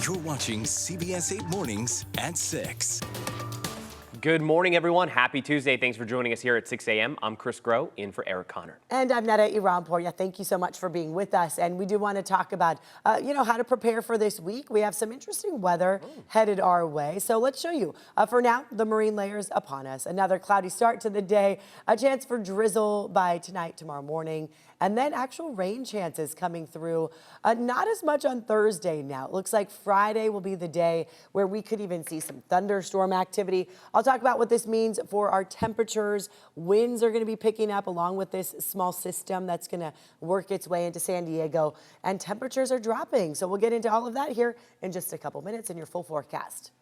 You're watching CBS 8 Mornings at 6. Good morning, everyone. Happy Tuesday. Thanks for joining us here at 6 a.m. I'm Chris Groh, in for Eric Connor. And I'm Netta Irampour. Thank you so much for being with us. And we do want to talk about, how to prepare for this week. We have some interesting weather headed our way. So let's show you. For now, the marine layers upon us. Another cloudy start to the day. A chance for drizzle by tonight, tomorrow morning. And then actual rain chances coming through. Not as much on Thursday now. It looks like Friday will be the day where we could even see some thunderstorm activity. I'll talk about what this means for our temperatures. Winds are going to be picking up along with this small system that's going to work its way into San Diego. And temperatures are dropping. So we'll get into all of that here in just a couple minutes in your full forecast.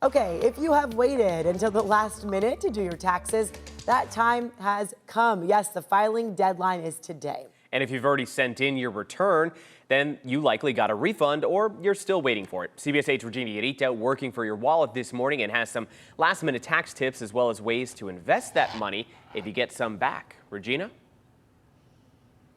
Okay, if you have waited until the last minute to do your taxes, that time has come. Yes, the filing deadline is today. And if you've already sent in your return, then you likely got a refund or you're still waiting for it. CBS 8's Regina Yarita working for your wallet this morning and has some last-minute tax tips as well as ways to invest that money if you get some back. Regina?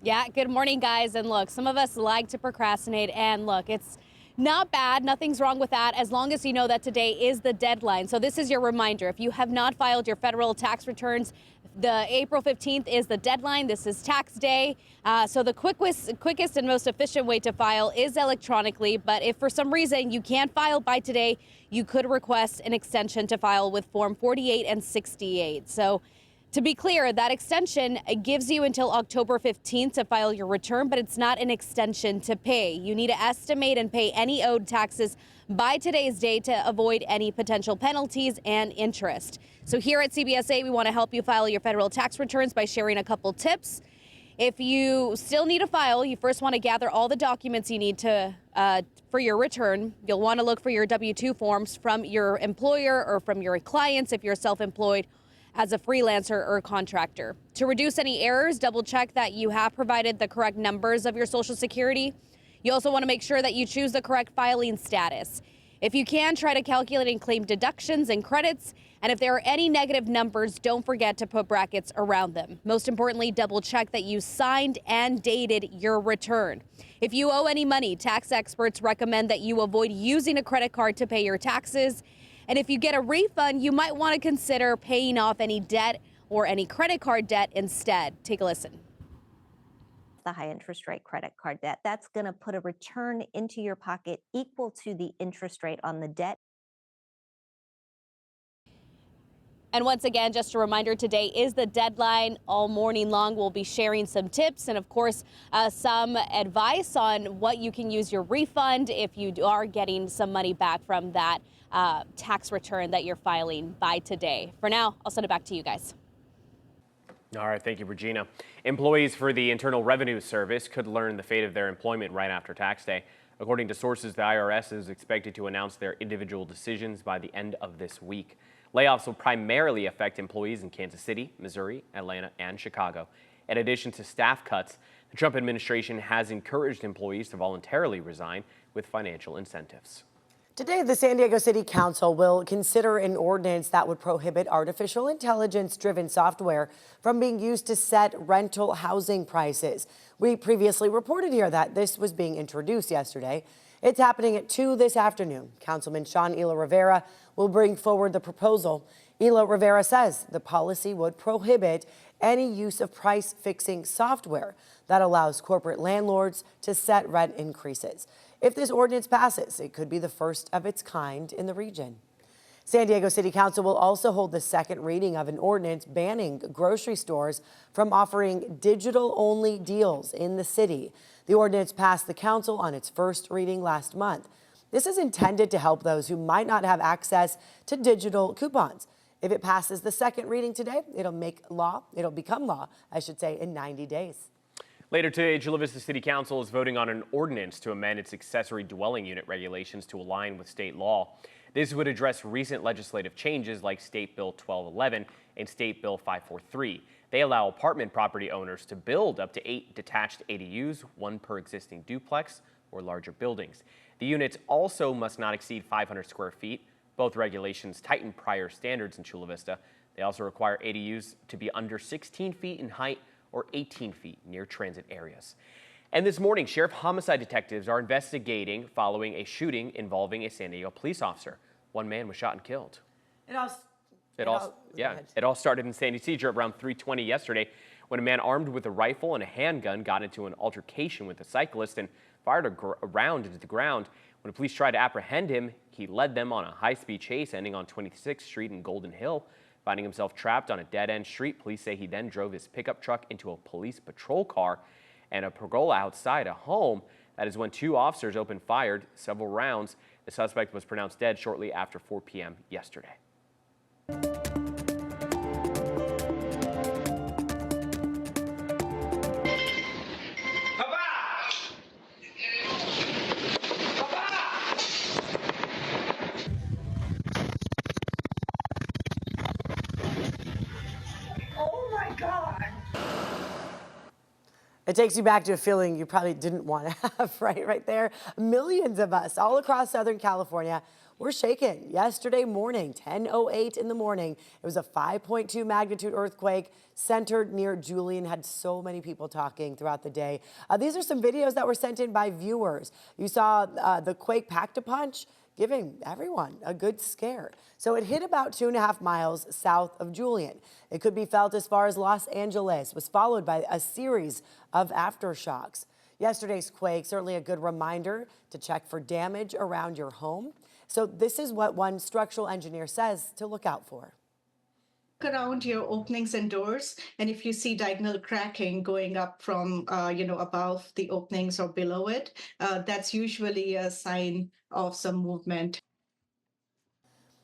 Yeah, good morning, guys. And look, some of us like to procrastinate, and look, it's not bad. Nothing's wrong with that as long as you know that today is the deadline. So this is your reminder. If you have not filed your federal tax returns, the April 15th is the deadline. This is tax day. So the quickest and most efficient way to file is electronically. But if for some reason you can't file by today, you could request an extension to file with Form 48 and 68. So to be clear, that extension gives you until October 15th to file your return, but it's not an extension to pay. You need to estimate and pay any owed taxes by today's date to avoid any potential penalties and interest. So here at CBS 8, we want to help you file your federal tax returns by sharing a couple tips. If you still need to file, you first want to gather all the documents you need to for your return. You'll want to look for your W-2 forms from your employer or from your clients if you're self-employed, as a freelancer or contractor. To reduce any errors, double check that you have provided the correct numbers of your Social Security. You also want to make sure that you choose the correct filing status. If you can, try to calculate and claim deductions and credits. And if there are any negative numbers, don't forget to put brackets around them. Most importantly, double check that you signed and dated your return. If you owe any money, tax experts recommend that you avoid using a credit card to pay your taxes. And if you get a refund, you might want to consider paying off any debt or any credit card debt instead. Take a listen. The high interest rate credit card debt, that's going to put a return into your pocket equal to the interest rate on the debt. And once again, just a reminder, today is the deadline. All morning long, we'll be sharing some tips and, of course, some advice on what you can use your refund if you are getting some money back from that tax return that you're filing by today. For now, I'll send it back to you guys. All right, thank you, Regina. Employees for the Internal Revenue Service could learn the fate of their employment right after tax day. According to sources, the IRS is expected to announce their individual decisions by the end of this week. Layoffs will primarily affect employees in Kansas City, Missouri, Atlanta, and Chicago. In addition to staff cuts, the Trump administration has encouraged employees to voluntarily resign with financial incentives. Today, the San Diego City Council will consider an ordinance that would prohibit artificial intelligence-driven software from being used to set rental housing prices. We previously reported here that this was being introduced yesterday. It's happening at 2 this afternoon. Councilman Sean Ela Rivera will bring forward the proposal. Ela Rivera says the policy would prohibit any use of price-fixing software that allows corporate landlords to set rent increases. If this ordinance passes, it could be the first of its kind in the region. San Diego City Council will also hold the second reading of an ordinance banning grocery stores from offering digital-only deals in the city. The ordinance passed the council on its first reading last month. This is intended to help those who might not have access to digital coupons. If it passes the second reading today, it'll become law, in 90 days. Later today, Chula Vista City Council is voting on an ordinance to amend its accessory dwelling unit regulations to align with state law. This would address recent legislative changes like State Bill 1211 and State Bill 543. They allow apartment property owners to build up to 8 detached ADUs, 1 per existing duplex or larger buildings. The units also must not exceed 500 square feet. Both regulations tighten prior standards in Chula Vista. They also require ADUs to be under 16 feet in height or 18 feet near transit areas. And this morning, sheriff homicide detectives are investigating following a shooting involving a San Diego police officer. One man was shot and killed. It all started in Sandy Seizure around 3:20 yesterday when a man armed with a rifle and a handgun got into an altercation with a cyclist and fired a round into the ground. When the police tried to apprehend him, he led them on a high-speed chase ending on 26th Street in Golden Hill. Finding himself trapped on a dead-end street, police say he then drove his pickup truck into a police patrol car and a pergola outside a home. That is when two officers opened fire several rounds. The suspect was pronounced dead shortly after 4 p.m. yesterday. It takes you back to a feeling you probably didn't want to have, right there. Millions of us all across Southern California were shaken yesterday morning, 10:08 in the morning. It was a 5.2 magnitude earthquake centered near Julian. Had so many people talking throughout the day. These are some videos that were sent in by viewers. You saw the quake packed a punch, giving everyone a good scare. So it hit about 2.5 miles south of Julian. It could be felt as far as Los Angeles, was followed by a series of aftershocks. Yesterday's quake, certainly a good reminder to check for damage around your home. So this is what one structural engineer says to look out for. Look around your openings and doors, and if you see diagonal cracking going up from above the openings or below it, that's usually a sign of some movement.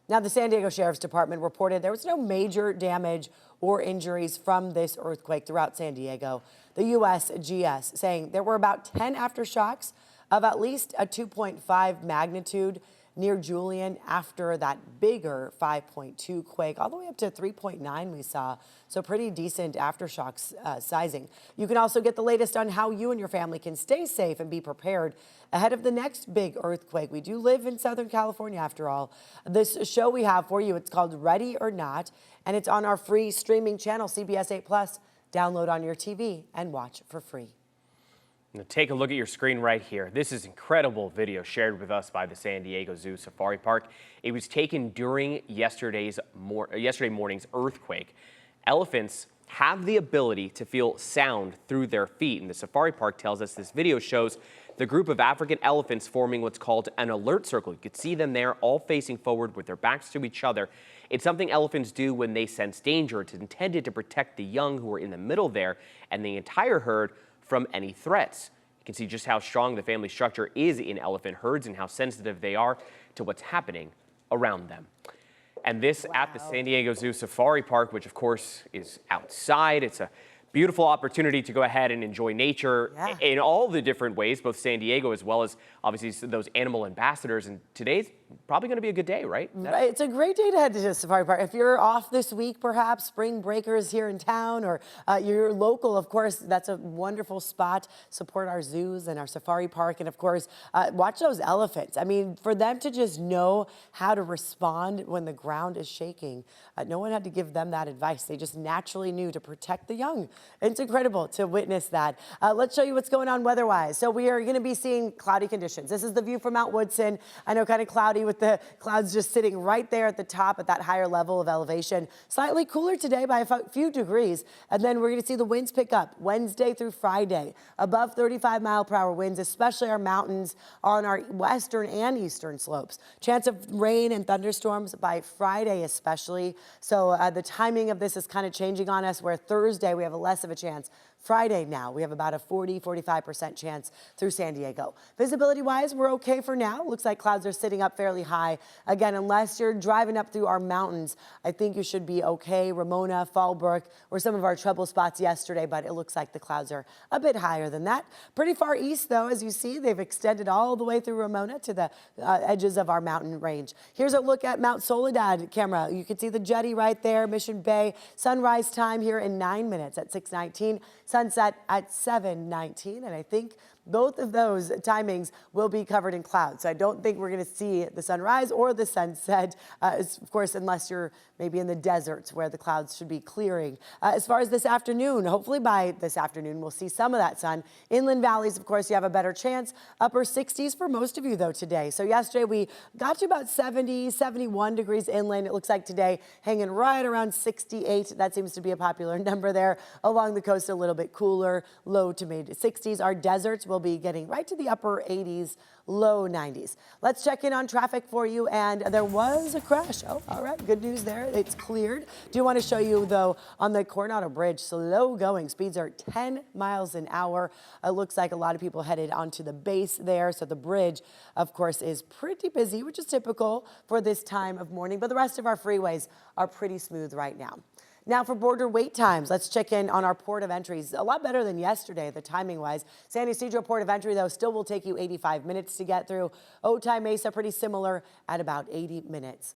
Now, the San Diego Sheriff's Department reported there was no major damage or injuries from this earthquake throughout San Diego. The USGS saying there were about 10 aftershocks of at least a 2.5 magnitude near Julian after that bigger 5.2 quake, all the way up to 3.9 we saw. So pretty decent aftershocks sizing. You can also get the latest on how you and your family can stay safe and be prepared ahead of the next big earthquake. We do live in Southern California after all. This show we have for you, it's called Ready or Not, and it's on our free streaming channel, CBS 8+. Download on your TV and watch for free. Now take a look at your screen right here. This is incredible video shared with us by the San Diego Zoo Safari Park. It was taken during yesterday morning's earthquake. Elephants have the ability to feel sound through their feet, and the safari park tells us this video shows the group of African elephants forming what's called an alert circle. You could see them there all facing forward with their backs to each other. It's something elephants do when they sense danger. It's intended to protect the young who are in the middle there and the entire herd from any threats. You can see just how strong the family structure is in elephant herds and how sensitive they are to what's happening around them. And this at the San Diego Zoo Safari Park, which of course is outside. It's a beautiful opportunity to go ahead and enjoy nature in all the different ways, both San Diego as well as obviously those animal ambassadors. And today's probably going to be a good day, right? Right. It's a great day to head to the Safari Park. If you're off this week, perhaps spring breakers here in town, or you're local, of course, that's a wonderful spot. Support our zoos and our Safari Park. And of course, watch those elephants. I mean, for them to just know how to respond when the ground is shaking, no one had to give them that advice. They just naturally knew to protect the young. It's incredible to witness that. Let's show you what's going on weather-wise. So we are going to be seeing cloudy conditions. This is the view from Mount Woodson. I know, kind of cloudy with the clouds just sitting right there at the top at that higher level of elevation. Slightly cooler today by a few degrees. And then we're going to see the winds pick up Wednesday through Friday. Above 35-mile-per-hour winds, especially our mountains on our western and eastern slopes. Chance of rain and thunderstorms by Friday especially. So the timing of this is kind of changing on us, where Thursday we have a less of a chance. Friday now, we have about a 40-45% chance through San Diego. Visibility-wise, we're okay for now. Looks like clouds are sitting up fairly high. Again, unless you're driving up through our mountains, I think you should be okay. Ramona, Fallbrook were some of our trouble spots yesterday, but it looks like the clouds are a bit higher than that. Pretty far east, though, as you see, they've extended all the way through Ramona to the edges of our mountain range. Here's a look at Mount Soledad camera. You can see the jetty right there, Mission Bay. Sunrise time here in 9 minutes at 6:19. sunset at 7:19. And I think both of those timings will be covered in clouds. So I don't think we're going to see the sunrise or the sunset, of course, unless you're maybe in the deserts where the clouds should be clearing. As far as this afternoon, hopefully by this afternoon, we'll see some of that sun. Inland valleys, of course, you have a better chance. Upper 60s for most of you, though, today. So yesterday we got to about 70, 71 degrees inland. It looks like today hanging right around 68. That seems to be a popular number there. Along the coast, a little bit cooler, low to mid 60s. Our deserts will be getting right to the upper 80s, low 90s. Let's check in on traffic for you. And there was a crash. Oh, all right. Good news there. It's cleared. Do want to show you, though, on the Coronado Bridge, slow going. Speeds are 10 miles an hour. It looks like a lot of people headed onto the base there. So the bridge, of course, is pretty busy, which is typical for this time of morning. But the rest of our freeways are pretty smooth right now. Now for border wait times, let's check in on our port of entries. A lot better than yesterday, the timing-wise. San Ysidro port of entry, though, still will take you 85 minutes to get through. Otay Mesa, pretty similar at about 80 minutes.